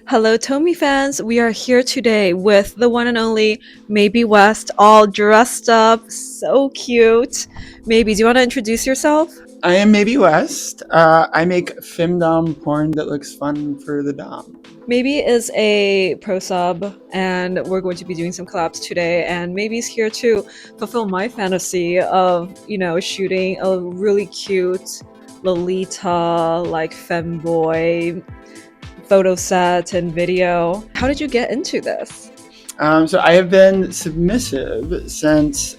Hello, Tomie fans. We are here today with the one and only Maeby West, all dressed up, so cute. Maybe, do you want to introduce yourself? I am Maeby West. I make femdom porn that looks fun for the dom. Maybe is a pro sub, and we're going to be doing some collabs today. And Maybe's here to fulfill my fantasy of, shooting a really cute Lolita, like femboy photo set and video. How did you get into this? So I have been submissive since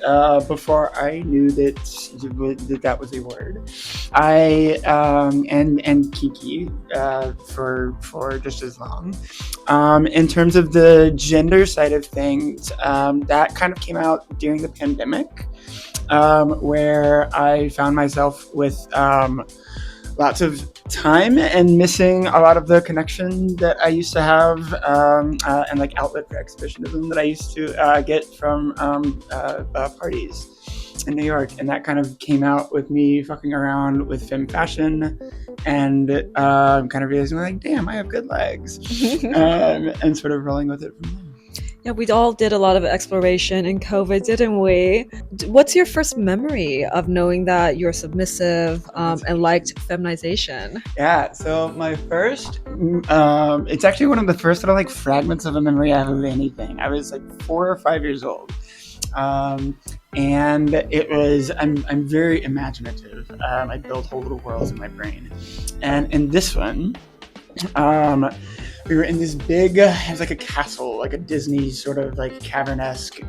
before I knew that was a word. I and kinky for just as long. In terms of the gender side of things, that kind of came out during the pandemic, where I found myself with lots of time and missing a lot of the connection that I used to have, and like outlet for exhibitionism that I used to get from parties in New York. And that kind of came out with me fucking around with femme fashion and kind of realizing like, damn, I have good legs, and sort of rolling with it from there. Yeah, we all did a lot of exploration in COVID, didn't we? What's your first memory of knowing that you're submissive and liked feminization? Yeah, so my first, it's actually one of the first sort of like fragments of a memory I have of anything. I was like 4 or 5 years old. And it was, I'm very imaginative. I build whole little worlds in my brain. And in this one, we were in this big, it was like a castle, like a Disney sort of like cavern-esque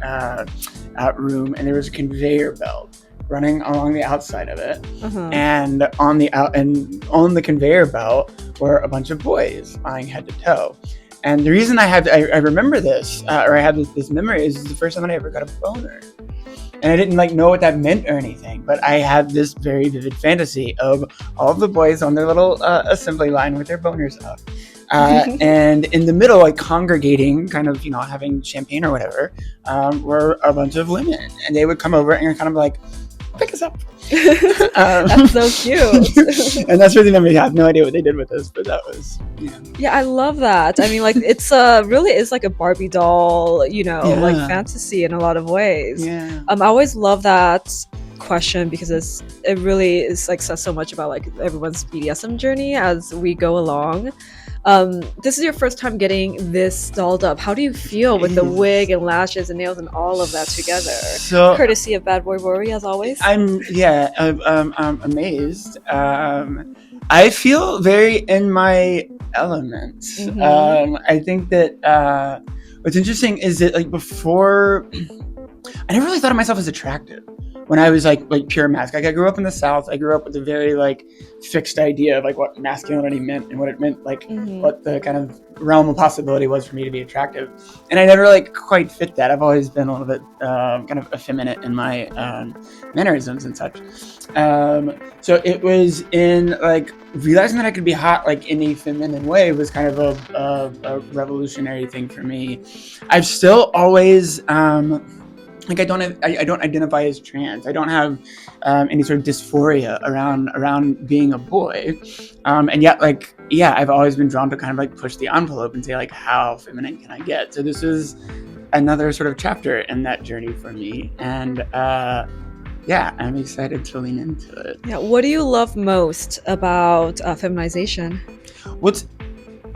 room, and there was a conveyor belt running along the outside of it. And on the conveyor belt were a bunch of boys lying head to toe. And the reason I remember this, or I have this memory, is the first time I ever got a boner. And I didn't like know what that meant or anything, but I had this very vivid fantasy of all of the boys on their little assembly line with their boners up. And in the middle, like congregating, kind of, having champagne or whatever, were a bunch of women. And they would come over and kind of like, pick us up. That's so cute. And that's really memory. I have no idea what they did with this, but that was, Yeah, I love that. I mean, like, it's really is like a Barbie doll, like fantasy in a lot of ways. Yeah. I always love that question because it really is like says so much about like everyone's BDSM journey as we go along. This is your first time getting this dolled up. How do you feel with the wig and lashes and nails and all of that together? So, courtesy of Bad Boy Rory, as always. I'm amazed. I feel very in my element. I think that what's interesting is that like before, I never really thought of myself as attractive. When I was like pure masc, like I grew up in the South. I grew up with a very like fixed idea of like what masculinity meant and what it meant, like what the kind of realm of possibility was for me to be attractive. And I never like quite fit that. I've always been a little bit kind of effeminate in my mannerisms and such. So it was in like realizing that I could be hot like in a feminine way was kind of a revolutionary thing for me. I've still always like I don't identify as trans. I don't have any sort of dysphoria around being a boy, and yet like I've always been drawn to kind of like push the envelope and say like how feminine can I get? So this is another sort of chapter in that journey for me, and I'm excited to lean into it. Yeah, what do you love most about feminization? What's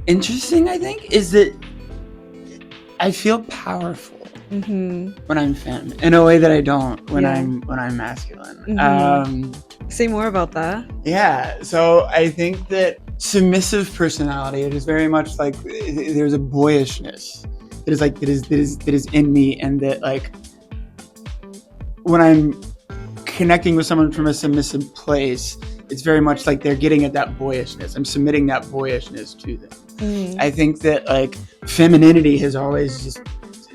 interesting, I think, is that I feel powerful. When I'm femme in a way that I don't when I'm masculine. Say more about that. Yeah, so I think that submissive personality, it is very much like there's a boyishness that is in me, and that like when I'm connecting with someone from a submissive place, it's very much like they're getting at that boyishness. I'm submitting that boyishness to them. I think that like femininity has always just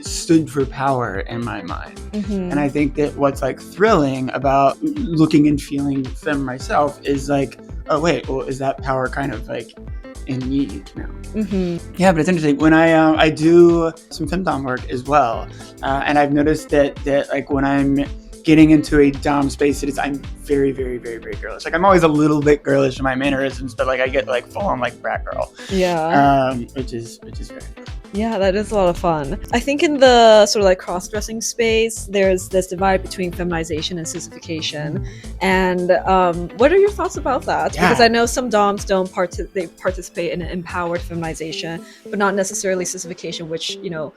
stood for power in my mind. And I think that what's like thrilling about looking and feeling femme myself is like, oh wait, well, is that power kind of like in me now? Yeah, but it's interesting when I do some femdom work as well, and I've noticed that like when I'm getting into a dom space, I'm very, very, very, very girlish. Like I'm always a little bit girlish in my mannerisms, but like I get like full on like brat girl. Yeah. Which is very fun. Yeah, that is a lot of fun. I think in the sort of like cross-dressing space, there's this divide between feminization and sissification. And what are your thoughts about that? Yeah. Because I know some doms don't they participate in empowered feminization, but not necessarily sissification, which, you know,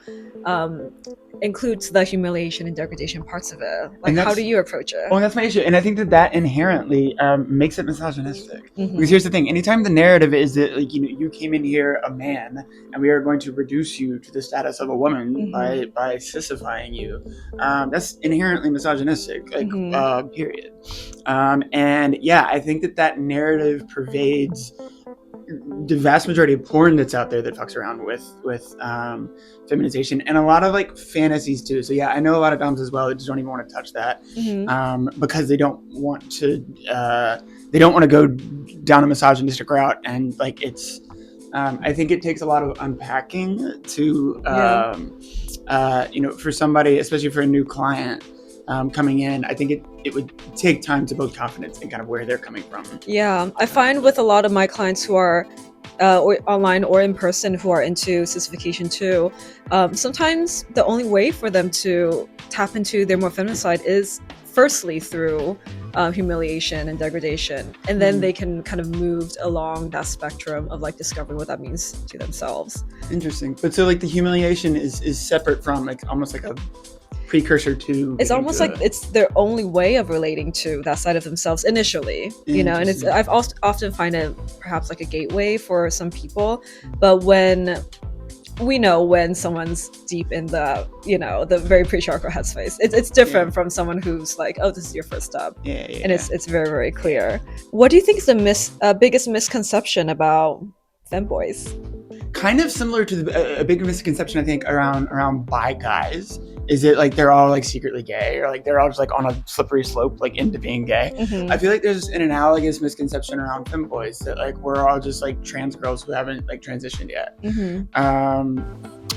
includes the humiliation and degradation parts of it. Like, how do you approach it? Well, that's my issue. And I think that inherently makes it misogynistic. Because here's the thing. Anytime the narrative is that, like, you know, you came in here a man and we are going to reduce you to the status of a woman by sissifying you, that's inherently misogynistic, like, period. And yeah, I think that narrative pervades the vast majority of porn that's out there that fucks around with feminization, and a lot of like fantasies too. So yeah, I know a lot of doms as well that just don't even want to touch that because they don't want to go down a misogynistic route, and like it's I think it takes a lot of unpacking to you know, for somebody, especially for a new client coming in. I think it would take time to build confidence in kind of where they're coming from. Yeah, I find with a lot of my clients who are or online or in person who are into sissification too, sometimes the only way for them to tap into their more feminine side is firstly through humiliation and degradation, and then they can kind of move along that spectrum of like discovering what that means to themselves. Interesting. But so like the humiliation is separate from like almost like a precursor to, it's almost like it's their only way of relating to that side of themselves initially, you know. And I've often find it perhaps like a gateway for some people, but when someone's deep in the, you know, the very patriarchal headspace, it's different from someone who's like, oh, this is your first step. And it's very, very clear. What do you think is the biggest misconception about femboys? Kind of similar to a big misconception I think around bi guys is that like they're all like secretly gay, or like they're all just like on a slippery slope like into being gay. I feel like there's an analogous misconception around femboys that like we're all just like trans girls who haven't like transitioned yet.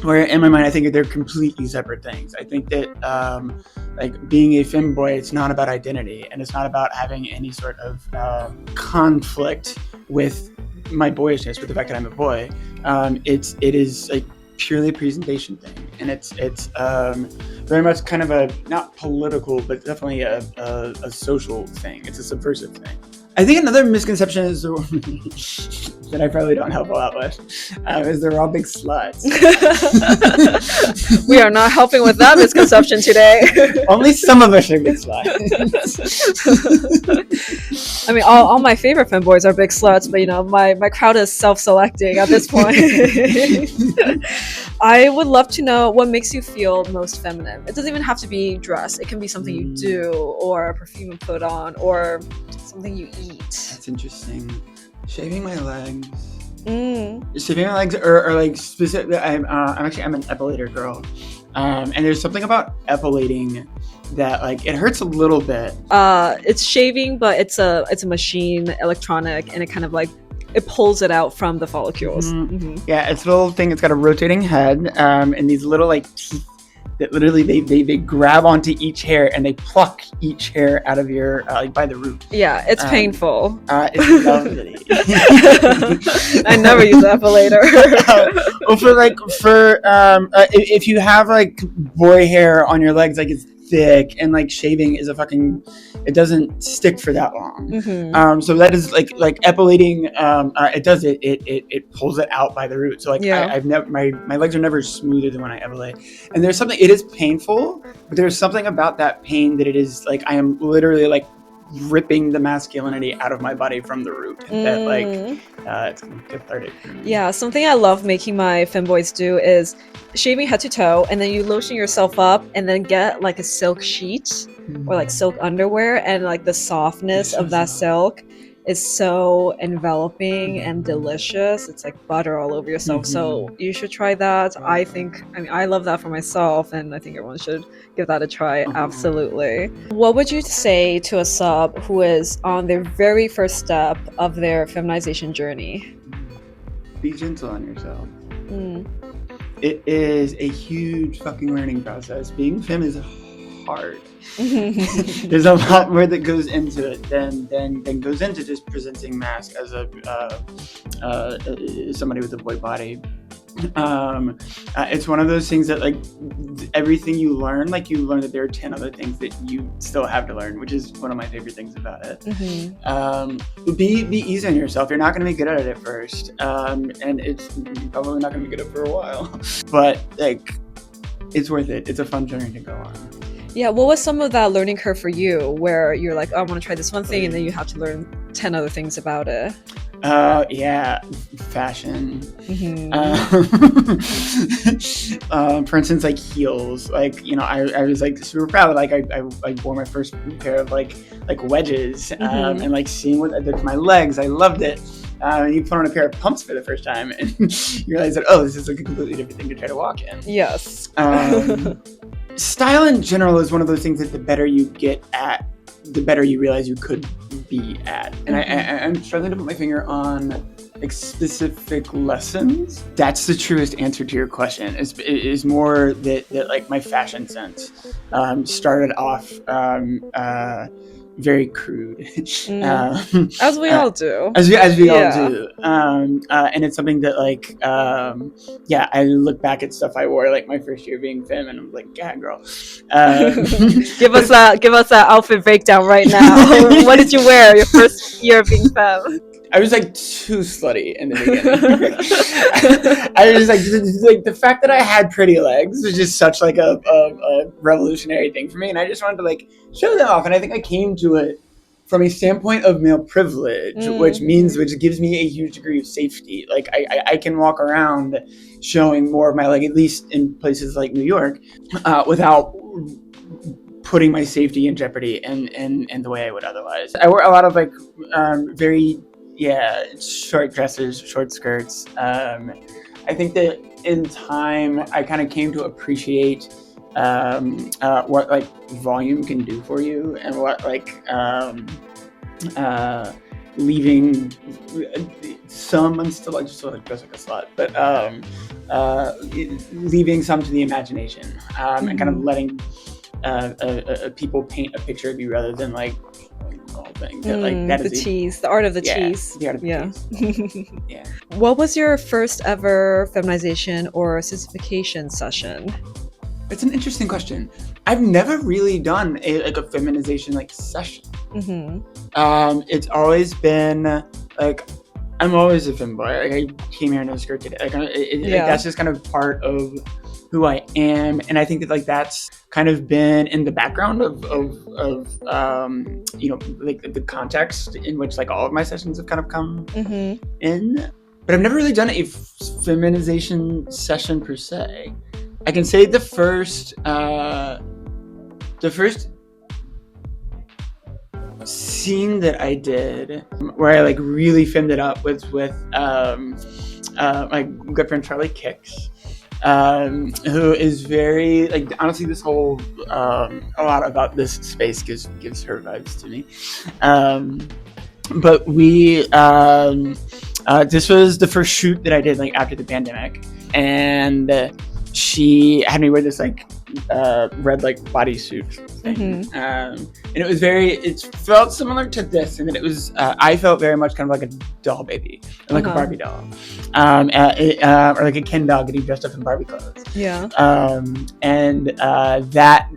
Where in my mind I think they're completely separate things. I think that like being a femboy, it's not about identity, and it's not about having any sort of conflict with my boyishness, with the fact that I'm a boy. It is like purely a presentation thing, and it's very much kind of a not political, but definitely a social thing. It's a subversive thing. I think another misconception is that I probably don't help a lot with is they're all big sluts. We are not helping with that misconception today. Only some of us are big sluts. I mean, all my favorite femboys are big sluts, but you know, my crowd is self-selecting at this point. I would love to know what makes you feel most feminine. It doesn't even have to be dress. It can be something you do, or a perfume you put on, or something you eat. That's interesting. Shaving my legs. Shaving my legs, or like specific. I'm an epilator girl, and there's something about epilating that like it hurts a little bit. It's shaving, but it's a machine, electronic, and it kind of like it pulls it out from the follicles. Yeah, it's a little thing. It's got a rotating head, and these little like teeth that literally they grab onto each hair and they pluck each hair out of your like by the root. Yeah, it's painful. It's lovely. I never use an epilator. Well, if you have like boy hair on your legs, like it's thick, and like shaving is it doesn't stick for that long. So that is like epilating. It pulls it out by the root. So like I've never my legs are never smoother than when I epilate. And there's something, it is painful, but there's something about that pain that it is like I am literally like ripping the masculinity out of my body from the root. That like it's cathartic. Yeah, something I love making my femboys do is shaving head to toe, and then you lotion yourself up, and then get like a silk sheet or like silk underwear, and like the softness of that silk is so enveloping and delicious. It's like butter all over yourself. So you should try that. I love that for myself, and I think everyone should give that a try. Absolutely. What would you say to a sub who is on their very first step of their feminization journey? Be gentle on yourself. It is a huge fucking learning process. Being femme is hard. There's a lot more that goes into it than goes into just presenting mask as a somebody with a boy body. It's one of those things that, like, everything you learn that there are 10 other things that you still have to learn, which is one of my favorite things about it. Be easy on yourself. You're not going to be good at it at first, and it's probably not going to be good at it for a while, but like, it's worth it. It's a fun journey to go on. Yeah, what was some of that learning curve for you, where you're like, oh, I want to try this one thing, and then you have to learn 10 other things about it? Yeah, fashion. For instance, like heels. Like, you know, I was like super proud. Like I wore my first pair of like wedges, and like seeing what I did to my legs, I loved it. You put on a pair of pumps for the first time, and you realize that, oh, this is like a completely different thing to try to walk in. Yes. Style in general is one of those things that the better you get at, the better you realize you could be at. And I'm struggling to put my finger on like specific lessons. That's the truest answer to your question. Is more that like my fashion sense started off very crude, as we all do. As we all do. And it's something that like, I look back at stuff I wore like my first year being femme, and I'm like, yeah, girl. Give us that outfit breakdown right now. What did you wear your first year of being femme? I was like too slutty in the beginning. I was like the fact that I had pretty legs was just such like a revolutionary thing for me, and I just wanted to like show them off. And I think I came to it from a standpoint of male privilege, which gives me a huge degree of safety. Like I can walk around showing more of my leg, at least in places like New York, without putting my safety in jeopardy in the way I would otherwise. I wore a lot of like very short dresses, short skirts. I think that in time I kind of came to appreciate what like volume can do for you, and what like leaving some, I'm still like just sort of dress like a slut, but leaving some to the imagination, and kind of letting people paint a picture of you rather than like the whole thing. Like that is the art of the tease. The art of the tease. Yeah. What was your first ever feminization or sissification session? It's an interesting question. I've never really done a feminization like session. It's always been like, I'm always a femboy. Like, I came here in a skirt today. Like, like that's just kind of part of who I am, and I think that like that's kind of been in the background of you know, like the context in which like all of my sessions have kind of come in. But I've never really done a feminization session per se. I can say the first scene that I did where I like really femmed it up was with my good friend Charlie Kicks, who is very like, honestly, this whole a lot about this space gives her vibes to me. But we this was the first shoot that I did like after the pandemic, and she had me wear this like red like bodysuit thing, and it felt similar to this, and then it was I felt very much kind of like a doll baby, like a Barbie doll, or like a Ken doll getting dressed up in Barbie clothes. And that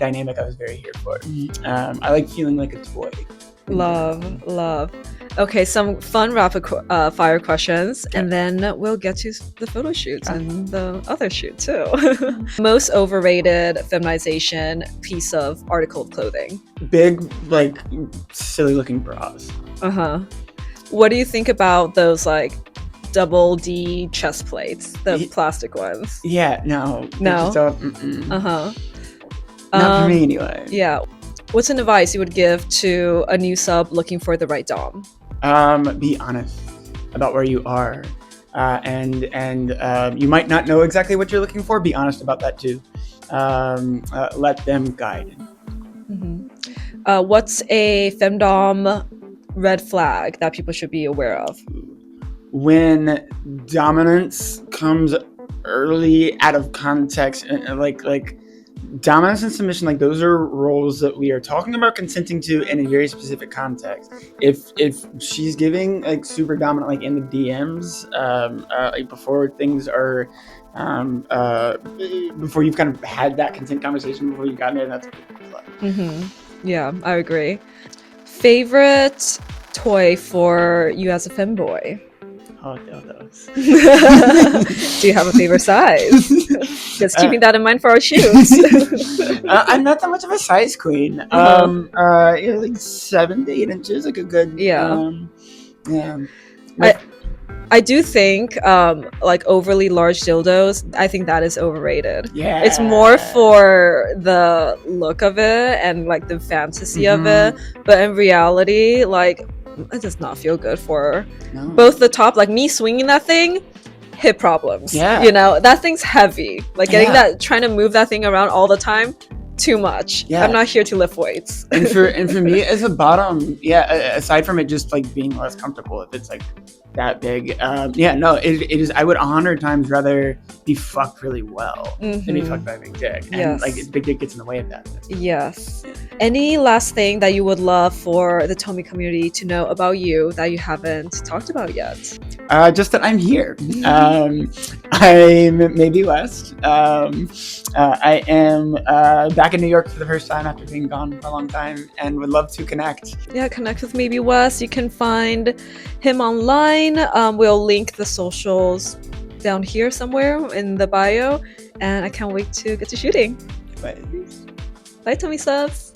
dynamic I was very here for. I like feeling like a toy. Love. Okay, some fun rapid fire questions, and then we'll get to the photo shoots and the other shoot too. Most overrated feminization piece of article of clothing? Big, like, silly looking bras. What do you think about those like double D chest plates, the plastic ones? No. Not for me anyway. Yeah. What's an advice you would give to a new sub looking for the right dom? Be honest about where you are, and you might not know exactly what you're looking for. Be honest about that too. Let them guide. What's a femdom red flag that people should be aware of? When dominance comes early out of context, and like dominance and submission, like those are roles that we are talking about consenting to in a very specific context. If she's giving like super dominant, like in the DMs, like before things are, before you've kind of had that consent conversation, before you've gotten there, that's Yeah, I agree. Favorite toy for you as a femboy? Oh, dildos. Do you have a favorite size? Just keeping that in mind for our shoots. I'm not that much of a size queen. Like 7 to 8 inches, like a good. Yeah. Yeah. I do think like overly large dildos, I think that is overrated. Yeah. It's more for the look of it and like the fantasy of it, but in reality, like it does not feel good for both the top, like me swinging that thing, hip problems. Yeah. You know, that thing's heavy. Like getting that, trying to move that thing around all the time, too much. Yeah. I'm not here to lift weights. and for me as a bottom, aside from it just like being less comfortable, if it's like that big, it is. I would 100 times rather be fucked really well than be fucked by a big dick. And like big dick gets in the way of that. Yes. Any last thing that you would love for the Tomie community to know about you that you haven't talked about yet? Just that I'm here. I'm Maeby West. I am back in New York for the first time after being gone for a long time, and would love to connect. Yeah, connect with Maeby West. You can find him online. We'll link the socials down here somewhere in the bio, and I can't wait to get to shooting. Bye. Bye, Tomie subs.